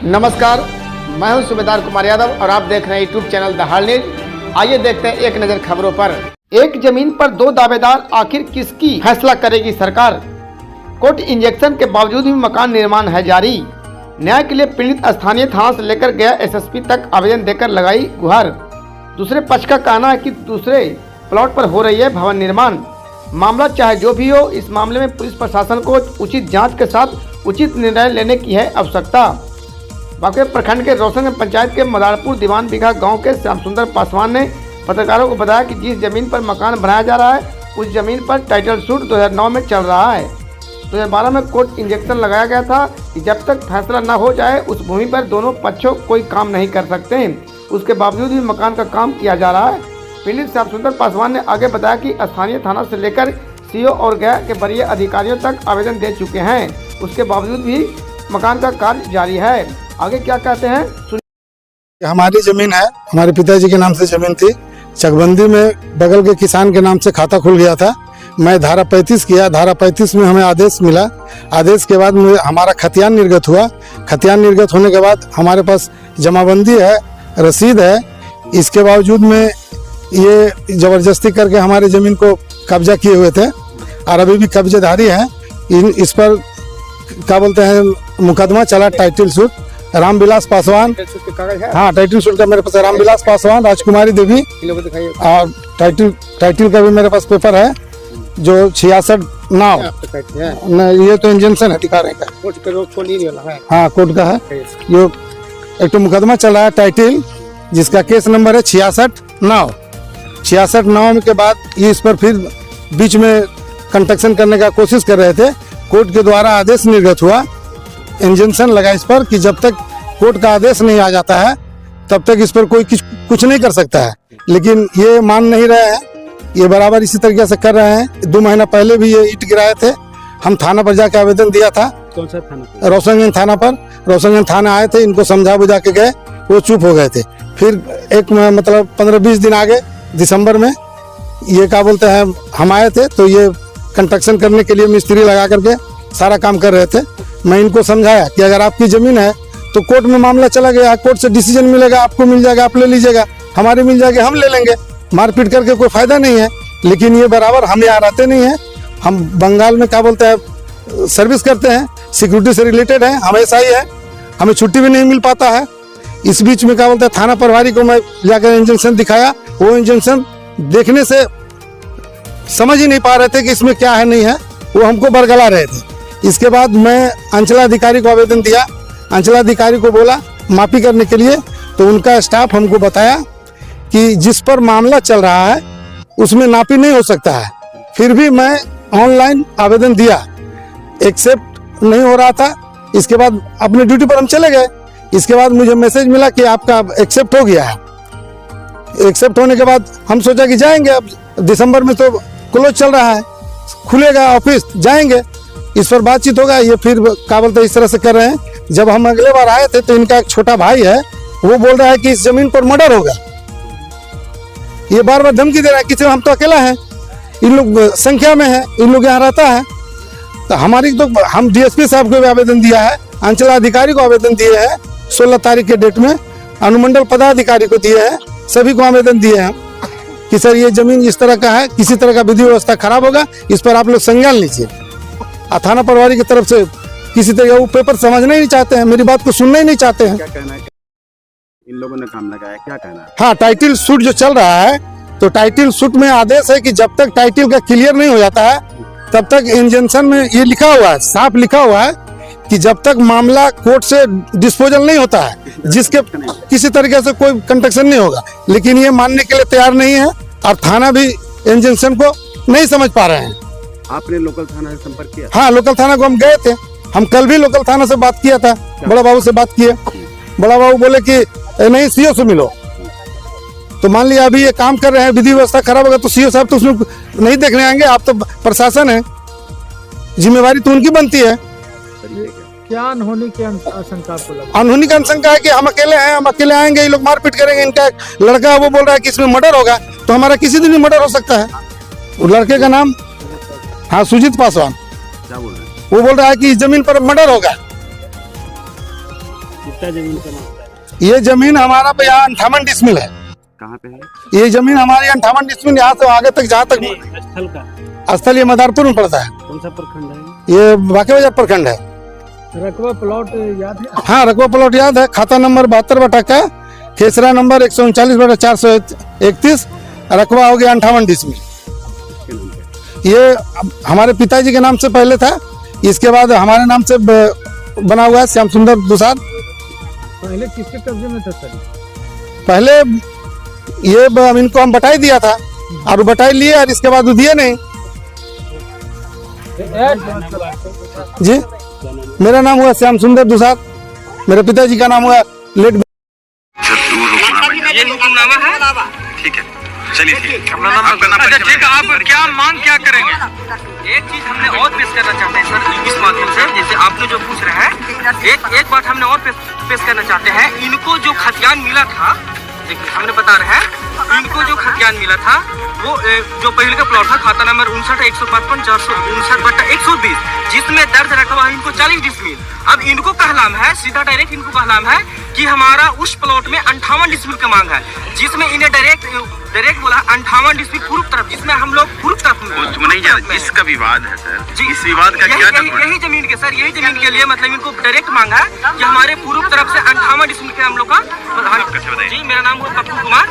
नमस्कार, मैं हूं सूबेदार कुमार यादव और आप देख रहे हैं यूट्यूब चैनल दहाड़ न्यूज। आइए देखते हैं एक नजर खबरों पर। एक जमीन पर दो दावेदार, आखिर किसकी फैसला करेगी सरकार। कोर्ट इंजेक्शन के बावजूद भी मकान निर्माण है जारी। न्याय के लिए पीड़ित स्थानीय थाना से लेकर गया एसएसपी तक आवेदन देकर लगाई गुहार। दूसरे पक्ष का कहना है कि दूसरे प्लॉट पर हो रही है भवन निर्माण। मामला चाहे जो भी हो, इस मामले में पुलिस प्रशासन को उचित जांच के साथ उचित निर्णय लेने की है आवश्यकता। बांके प्रखंड के रोशनगंज पंचायत के मदारपुर दीवान बिघा गांव के श्याम सुंदर पासवान ने पत्रकारों को बताया कि जिस जमीन पर मकान बनाया जा रहा है उस जमीन पर टाइटल सूट 2009 में चल रहा है। 2012 में कोर्ट इंजेक्शन लगाया गया था कि जब तक फैसला न हो जाए उस भूमि पर दोनों पक्षों कोई काम नहीं कर सकते। उसके बावजूद भी मकान का काम किया जा रहा है। पीड़ित श्याम सुंदर पासवान ने आगे बताया कि स्थानीय थाना से लेकर सीओ और गया के वरीय अधिकारियों तक आवेदन दे चुके हैं, उसके बावजूद भी मकान का कार्य जारी है। आगे क्या कहते हैं? हमारी जमीन है, हमारे पिताजी के नाम से जमीन थी। चकबंदी में बगल के किसान के नाम से खाता खुल गया था। मैं धारा 35 किया। धारा 35 में हमें आदेश मिला। आदेश के बाद हमारा खतियान निर्गत हुआ। खतियान निर्गत होने के बाद हमारे पास जमाबंदी है, रसीद है। इसके बावजूद में ये जबरदस्ती करके हमारे ज़मीन को कब्जा किए हुए थे और अभी भी कब्जेदारी है। इस पर क्या बोलते हैं, मुकदमा चला टाइटल सूट रामविलास पासवान। हाँ, टाइटल सूट का मेरे पास रामविलास पासवान, राजकुमारी देवी और टाइटल का भी मेरे पास पेपर है जो 66 नाव। ये तो इंजेक्शन है, दिखा रहे हैं। हाँ, कोर्ट का है। ये एक तो मुकदमा चल रहा है टाइटल, जिसका केस नंबर है 66 नाव। 66 नाव के बाद ये इस पर फिर बीच में कंस्ट्रक्शन करने का कोशिश कर रहे थे। कोर्ट के द्वारा आदेश निर्गत हुआ, इंजेक्शन लगा इस पर कि जब तक कोर्ट का आदेश नहीं आ जाता है तब तक इस पर कोई कुछ नहीं कर सकता है। लेकिन ये मान नहीं रहे हैं, ये बराबर इसी तरीके से कर रहे हैं। 2 महीना पहले भी ये ईंट गिराए थे। हम थाना पर जाके आवेदन दिया था। कौन सा थाना? रोशनगंज थाना पर। रोशनगंज थाना आए थे, इनको समझा बुझा के गए, वो चुप हो गए थे। फिर एक मतलब 15-20 दिन आगे दिसंबर में ये क्या बोलते हैं, हम आए थे तो ये कंस्ट्रक्शन करने के लिए मिस्त्री लगा करके सारा काम कर रहे थे। मैं इनको समझाया कि अगर आपकी ज़मीन है तो कोर्ट में मामला चला गया, कोर्ट से डिसीजन मिलेगा, आपको मिल जाएगा, आप ले लीजिएगा, हमारे मिल जाएगा, हम ले लेंगे। मारपीट करके कोई फायदा नहीं है। लेकिन ये बराबर हम यहाँ रहते नहीं हैं। हम बंगाल में क्या बोलते हैं सर्विस करते हैं, सिक्योरिटी से रिलेटेड है, हमेशा ही है, हमें छुट्टी भी नहीं मिल पाता है। इस बीच में क्या बोलते हैं थाना प्रभारी को मैं जाकर इंजेक्शन दिखाया। वो इंजेक्शन देखने से समझ ही नहीं पा रहे थे कि इसमें क्या है नहीं है, वो हमको बरगला रहे थे। इसके बाद मैं अंचलाधिकारी को आवेदन दिया। अंचलाधिकारी को बोला मापी करने के लिए, तो उनका स्टाफ हमको बताया कि जिस पर मामला चल रहा है उसमें नापी नहीं हो सकता है। फिर भी मैं ऑनलाइन आवेदन दिया, एक्सेप्ट नहीं हो रहा था। इसके बाद अपने ड्यूटी पर हम चले गए। इसके बाद मुझे मैसेज मिला कि आपका एक्सेप्ट हो गया है। एक्सेप्ट होने के बाद हम सोचा कि जाएंगे, अब दिसंबर में तो क्लोज चल रहा है, खुलेगा ऑफिस, जाएंगे, इस पर बातचीत होगा। ये फिर क्या बोलते इस तरह से कर रहे हैं। जब हम अगले बार आए थे तो इनका एक छोटा भाई है, वो बोल रहा है कि इस जमीन पर मर्डर होगा। ये बार बार धमकी दे रहा है कि हम तो अकेला है, इन लोग संख्या में है, इन लोग यहाँ रहता है। तो हमारी तो हम डीएसपी साहब को भी आवेदन दिया है, अंचलाधिकारी को आवेदन दिए हैं 16 तारीख के डेट में, अनुमंडल पदाधिकारी को दिए हैं, सभी को आवेदन दिए हैं कि सर ये जमीन इस तरह का है, किसी तरह का विधि व्यवस्था खराब होगा, इस पर आप लोग संज्ञान लीजिए। थाना प्रभारी की तरफ से किसी तरह वो पेपर समझना ही नहीं चाहते हैं, मेरी बात को सुनना ही नहीं चाहते हैं। क्या कहना है इन लोगों ने काम लगाया, क्या कहना है? हाँ, टाइटल सूट जो चल रहा है, तो टाइटल सूट में आदेश है कि जब तक टाइटल का क्लियर नहीं हो जाता है तब तक इंजेक्शन में ये लिखा हुआ है, साफ लिखा हुआ है कि जब तक मामला कोर्ट से डिस्पोजल नहीं होता है, जिसके किसी तरीके से कोई कंस्ट्रक्शन नहीं होगा। लेकिन ये मानने के लिए तैयार नहीं है और थाना भी इंजेक्शन को नहीं समझ पा रहे हैं। आपने लोकल थाना से संपर्क किया? हाँ, लोकल थाना को हम गए थे। हम कल भी लोकल थाना से बात किया था, बड़ा बाबू से बात किए। बड़ा बाबू बोले कि नहीं, सीओ से मिलो। तो मान लिया अभी ये काम कर रहे हैं, विधि व्यवस्था खराब होगा तो सीओ साहब तो उसमें नहीं देखने आएंगे। आप तो प्रशासन है, जिम्मेवारी तो उनकी बनती है। क्या अनहोनी की आशंका आपको लगा? अनहोनी का आशंका है कि हम अकेले हैं, हम अकेले आएंगे, ये लोग मारपीट करेंगे। इनका लड़का वो बोल रहा है कि इसमें मर्डर होगा, तो हमारा किसी दिन भी मर्डर हो सकता है। वो लड़के का नाम, हाँ, सुजीत पासवान, क्या बोल रहे हैं? वो बोल रहा है कि इस जमीन पर मर्डर होगा। कितना जमीन का मामला है? ये जमीन हमारा पे यहाँ 58 डिसमिल है। कहाँ पे है ये जमीन हमारी 58 डिसमिल, यहाँ से आगे तक जहाँ तक स्थल का? स्थल ये मदारपुर में पड़ता है। कौन सा प्रखंड है? ये बाकी बाजार प्रखंड है। रकबा प्लॉट याद है? हाँ, रकबा प्लॉट याद है। खाता नंबर 72/का, खेसरा नंबर 139/431, रकबा हो गया 58 डिसमिल। किसके नाम पे? ये हमारे पिताजी के नाम से पहले था, इसके बाद हमारे नाम से बना हुआ है, श्याम सुंदर दुसाद। पहले किसके कब्जे में था सर? पहले ये इनको हम बटाई दिया था और बटाई लिए और इसके बाद वो दिए नहीं। जी, मेरा नाम हुआ श्याम सुंदर दुसाद, मेरे पिताजी का नाम हुआ लेट। ये हुक्मनामा है, ठीक है, चलिए ठीक है। अच्छा ठीक है, आप क्या मांग क्या करेंगे? एक चीज हमने और पेश करना चाहते हैं सर इस माध्यम से, जैसे आपने जो पूछ रहे हैं, एक बात हमने और पेश करना चाहते हैं। इनको जो खतियान मिला था, देखिए हमने बता रहे हैं, इनको जो खतियान मिला था वो जो पहले का प्लॉट था, खाता नंबर 59-155-459/120, जिसमें दर्ज रकबा है इनको 40 डिसमिल। अब इनको कहलाम है, सीधा डायरेक्ट इनको कहलाम है कि हमारा उस प्लॉट में 58 डिसमिल का मांग है, जिसमें इन्हें डायरेक्ट बोला 58 डिसमिल पूर्व तरफ, जिसमें हम लोग पूर्व तरफ नहीं जाना। इसका विवाद है सर जी, इस विवाद का क्या यही जमीन के सर, यही जमीन के लिए मतलब इनको डायरेक्ट मांगा है कि हमारे पूर्व तरफ से 58 डिसमिल के हम लोग का। जी, मेरा नाम है पप्पू कुमार।